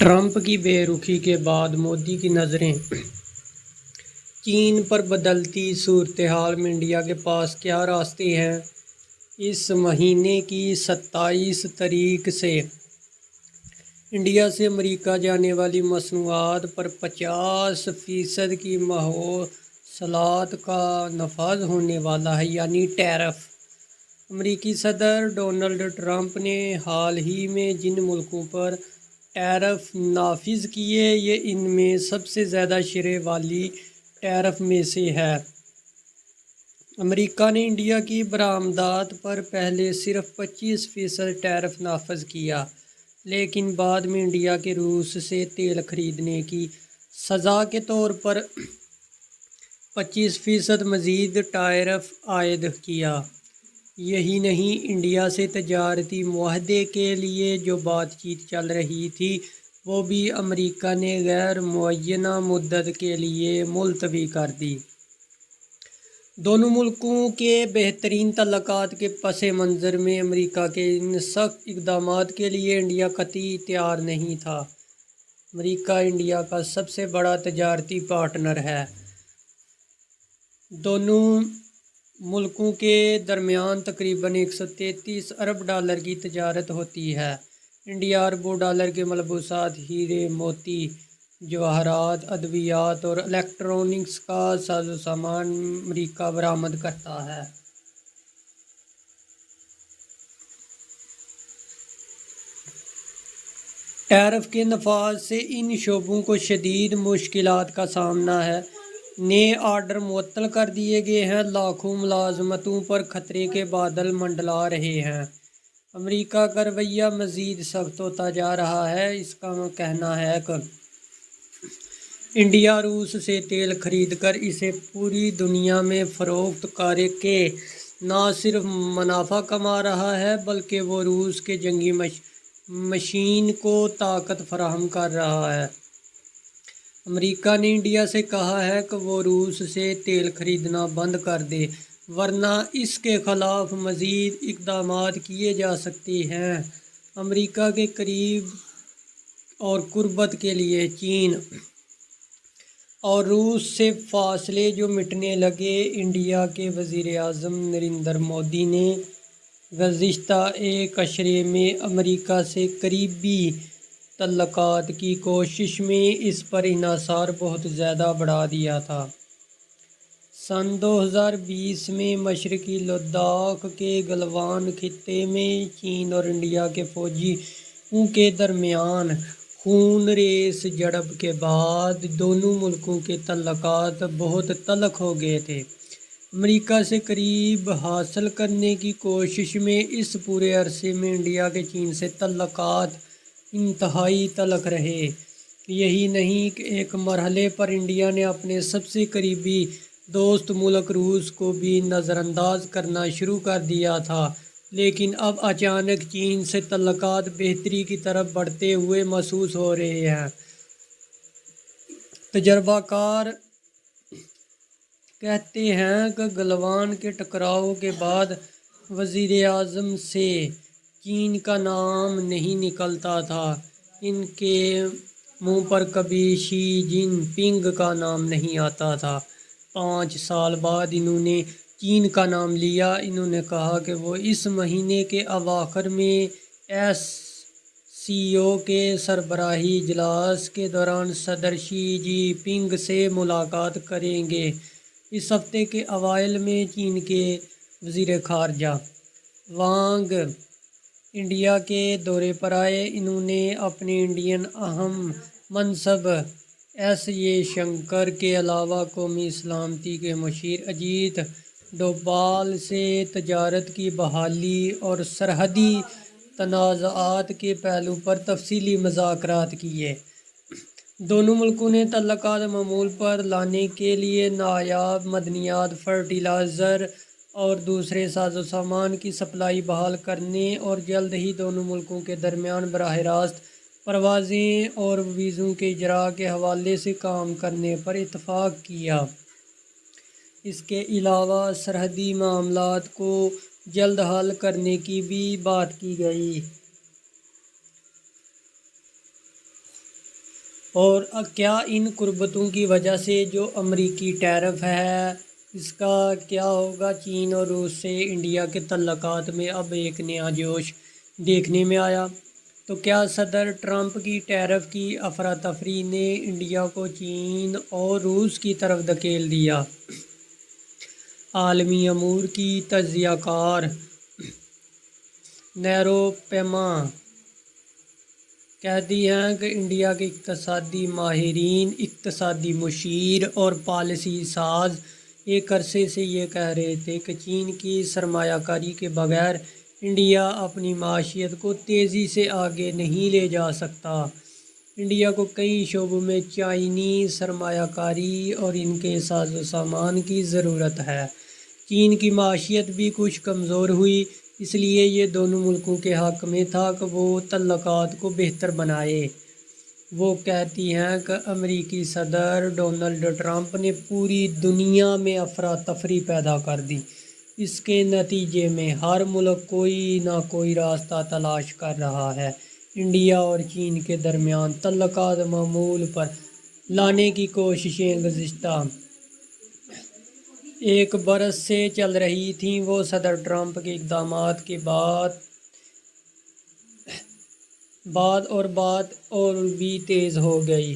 Trump کی بے رخی کے بعد مودی کی نظریں چین پر۔ بدلتی صورتحال میں انڈیا کے پاس کیا راستے ہیں؟ اس مہینے کی 27 تاریخ سے انڈیا سے امریکہ جانے والی مصنوعات پر 50% کی مصوصات کا نفاذ ہونے والا ہے، یعنی ٹیرف۔ امریکی صدر ڈونلڈ ٹرمپ نے حال ہی میں جن ملکوں پر ٹیرف نافذ کیے، یہ ان میں سب سے زیادہ شرح والی ٹیرف میں سے ہے۔ امریکہ نے انڈیا کی برآمدات پر پہلے صرف 25% ٹیرف نافذ کیا، لیکن بعد میں انڈیا کے روس سے تیل خریدنے کی سزا کے طور پر 25% مزید ٹیرف عائد کیا۔ یہی نہیں، انڈیا سے تجارتی معاہدے کے لیے جو بات چیت چل رہی تھی، وہ بھی امریکہ نے غیر معینہ مدت کے لیے ملتوی کر دی۔ دونوں ملکوں کے بہترین تعلقات کے پس منظر میں امریکہ کے ان سخت اقدامات کے لیے انڈیا قطعی تیار نہیں تھا۔ امریکہ انڈیا کا سب سے بڑا تجارتی پارٹنر ہے۔ دونوں ملکوں کے درمیان تقریباً 133 ارب ڈالر کی تجارت ہوتی ہے۔ انڈیا اربوں ڈالر کے ملبوسات، ہیرے موتی، جواہرات، ادویات اور الیکٹرانکس کا ساز و سامان امریکہ برآمد کرتا ہے۔ ٹیرف کے نفاذ سے ان شعبوں کو شدید مشکلات کا سامنا ہے۔ نئے آرڈر معطل کر دیے گئے ہیں، لاکھوں ملازمتوں پر خطرے کے بادل منڈلا رہے ہیں۔ امریکہ کا رویہ مزید سخت ہوتا جا رہا ہے۔ اس کا کہنا ہے کہ انڈیا روس سے تیل خرید کر اسے پوری دنیا میں فروخت کر کے نہ صرف منافع کما رہا ہے، بلکہ وہ روس کے جنگی مشین کو طاقت فراہم کر رہا ہے۔ امریکہ نے انڈیا سے کہا ہے کہ وہ روس سے تیل خریدنا بند کر دے، ورنہ اس کے خلاف مزید اقدامات کیے جا سکتے ہیں۔ امریکہ کے قریب اور قربت کے لیے چین اور روس سے فاصلے جو مٹنے لگے۔ انڈیا کے وزیر اعظم نریندر مودی نے گزشتہ ایک عشرے میں امریکہ سے قریبی تعلقات کی کوشش میں اس پر انحصار بہت زیادہ بڑھا دیا تھا۔ سن 2020 میں مشرقی لداخ کے گلوان خطے میں چین اور انڈیا کے فوجیوں کے درمیان خون ریز جھڑپ کے بعد دونوں ملکوں کے تعلقات بہت تلخ ہو گئے تھے۔ امریکہ سے قریب حاصل کرنے کی کوشش میں اس پورے عرصے میں انڈیا کے چین سے تعلقات انتہائی تلخ رہے۔ یہی نہیں کہ ایک مرحلے پر انڈیا نے اپنے سب سے قریبی دوست ملک روس کو بھی نظر انداز کرنا شروع کر دیا تھا، لیکن اب اچانک چین سے تعلقات بہتری کی طرف بڑھتے ہوئے محسوس ہو رہے ہیں۔ تجربہ کار کہتے ہیں کہ گلوان کے ٹکراؤ کے بعد وزیر اعظم سے چین کا نام نہیں نکلتا تھا۔ ان کے منہ پر کبھی شی جن پنگ کا نام نہیں آتا تھا۔ 5 سال بعد انہوں نے چین کا نام لیا۔ انہوں نے کہا کہ وہ اس مہینے کے اواخر میں ایس سی او کے سربراہی اجلاس کے دوران صدر شی جن پنگ سے ملاقات کریں گے۔ اس ہفتے کے اوائل میں چین کے وزیر خارجہ وانگ انڈیا کے دورے پر آئے۔ انہوں نے اپنے انڈین اہم منصب ایس جے شنکر کے علاوہ قومی سلامتی کے مشیر اجیت ڈوبھال سے تجارت کی بحالی اور سرحدی تنازعات کے پہلو پر تفصیلی مذاکرات کیے۔ دونوں ملکوں نے تعلقات معمول پر لانے کے لیے نایاب معدنیات، فرٹیلائزر اور دوسرے ساز و سامان کی سپلائی بحال کرنے اور جلد ہی دونوں ملکوں کے درمیان براہ راست پروازیں اور ویزوں کے اجراء کے حوالے سے کام کرنے پر اتفاق کیا۔ اس کے علاوہ سرحدی معاملات کو جلد حل کرنے کی بھی بات کی گئی۔ اور کیا ان قربتوں کی وجہ سے جو امریکی ٹیرف ہے اس کا کیا ہوگا؟ چین اور روس سے انڈیا کے تعلقات میں اب ایک نیا جوش دیکھنے میں آیا۔ تو کیا صدر ٹرمپ کی ٹیرف کی افراتفری نے انڈیا کو چین اور روس کی طرف دھکیل دیا؟ عالمی امور کی تجزیہ کار نیروپما کہتی ہیں کہ انڈیا کے اقتصادی ماہرین، اقتصادی مشیر اور پالیسی ساز ایک عرصے سے یہ کہہ رہے تھے کہ چین کی سرمایہ کاری کے بغیر انڈیا اپنی معیشت کو تیزی سے آگے نہیں لے جا سکتا۔ انڈیا کو کئی شعبوں میں چینی سرمایہ کاری اور ان کے ساز و سامان کی ضرورت ہے۔ چین کی معیشت بھی کچھ کمزور ہوئی، اس لیے یہ دونوں ملکوں کے حق میں تھا کہ وہ تعلقات کو بہتر بنائیں۔ وہ کہتی ہیں کہ امریکی صدر ڈونلڈ ٹرمپ نے پوری دنیا میں افراتفری پیدا کر دی۔ اس کے نتیجے میں ہر ملک کوئی نہ کوئی راستہ تلاش کر رہا ہے۔ انڈیا اور چین کے درمیان تعلقات معمول پر لانے کی کوششیں گزشتہ ایک برس سے چل رہی تھیں۔ وہ صدر ٹرمپ کے اقدامات کے بعد بات اور بھی تیز ہو گئی۔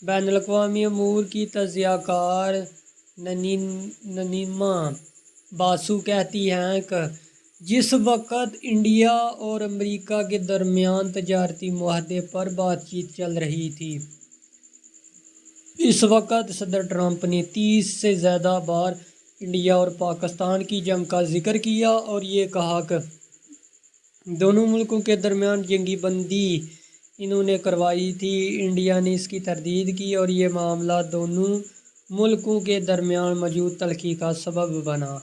بین الاقوامی امور کی تجزیہ کار ننیما باسو کہتی ہیں کہ جس وقت انڈیا اور امریکہ کے درمیان تجارتی معاہدے پر بات چیت چل رہی تھی، اس وقت صدر ٹرمپ نے 30 سے زیادہ بار انڈیا اور پاکستان کی جنگ کا ذکر کیا اور یہ کہا کہ دونوں ملکوں کے درمیان جنگی بندی انہوں نے کروائی تھی۔ انڈیا نے اس کی تردید کی اور یہ معاملہ دونوں ملکوں کے درمیان موجود تلخی کا سبب بنا۔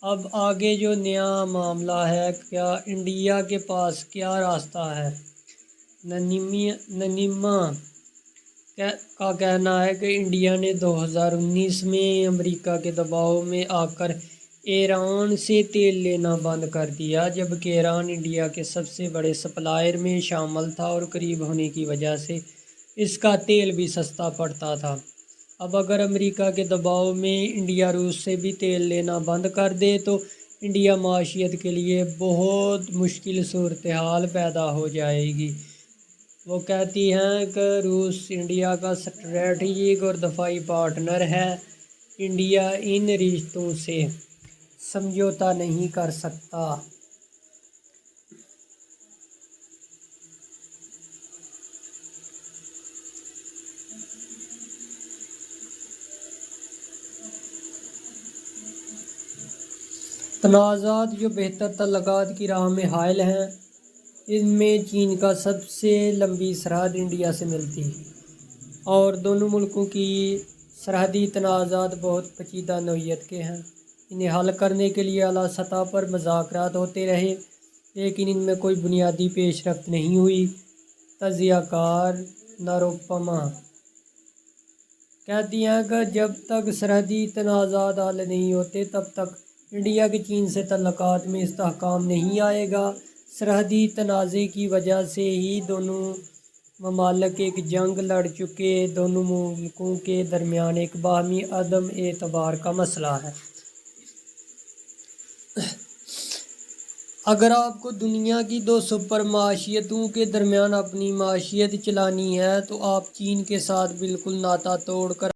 اب آگے جو نیا معاملہ ہے، کیا انڈیا کے پاس کیا راستہ ہے؟ ننیما کا کہنا ہے کہ انڈیا نے 2019 میں امریکہ کے دباؤ میں آ کر ایران سے تیل لینا بند کر دیا، جبکہ ایران انڈیا کے سب سے بڑے سپلائر میں شامل تھا اور قریب ہونے کی وجہ سے اس کا تیل بھی سستا پڑتا تھا۔ اب اگر امریکہ کے دباؤ میں انڈیا روس سے بھی تیل لینا بند کر دے تو انڈیا معیشت کے لیے بہت مشکل صورتحال پیدا ہو جائے گی۔ وہ کہتی ہیں کہ روس انڈیا کا اسٹریٹجک اور دفاعی پارٹنر ہے۔ انڈیا ان رشتوں سے سمجھوتہ نہیں کر سکتا۔ تنازعات جو بہتر تعلقات کی راہ میں حائل ہیں، ان میں چین کا سب سے لمبی سرحد انڈیا سے ملتی ہے اور دونوں ملکوں کی سرحدی تنازعات بہت پیچیدہ نوعیت کے ہیں۔ انہیں حل کرنے کے لیے اعلیٰ سطح پر مذاکرات ہوتے رہے، لیکن ان میں کوئی بنیادی پیش رفت نہیں ہوئی۔ تجزیہ کار نیروپما کہتی ہیں کہ جب تک سرحدی تنازعات حل نہیں ہوتے تب تک انڈیا کے چین سے تعلقات میں استحکام نہیں آئے گا۔ سرحدی تنازع کی وجہ سے ہی دونوں ممالک ایک جنگ لڑ چکے۔ دونوں ملکوں کے درمیان ایک باہمی عدم اعتبار کا مسئلہ ہے۔ اگر آپ کو دنیا کی دو سپر معیشتوں کے درمیان اپنی معیشت چلانی ہے تو آپ چین کے ساتھ بالکل ناطہ توڑ کر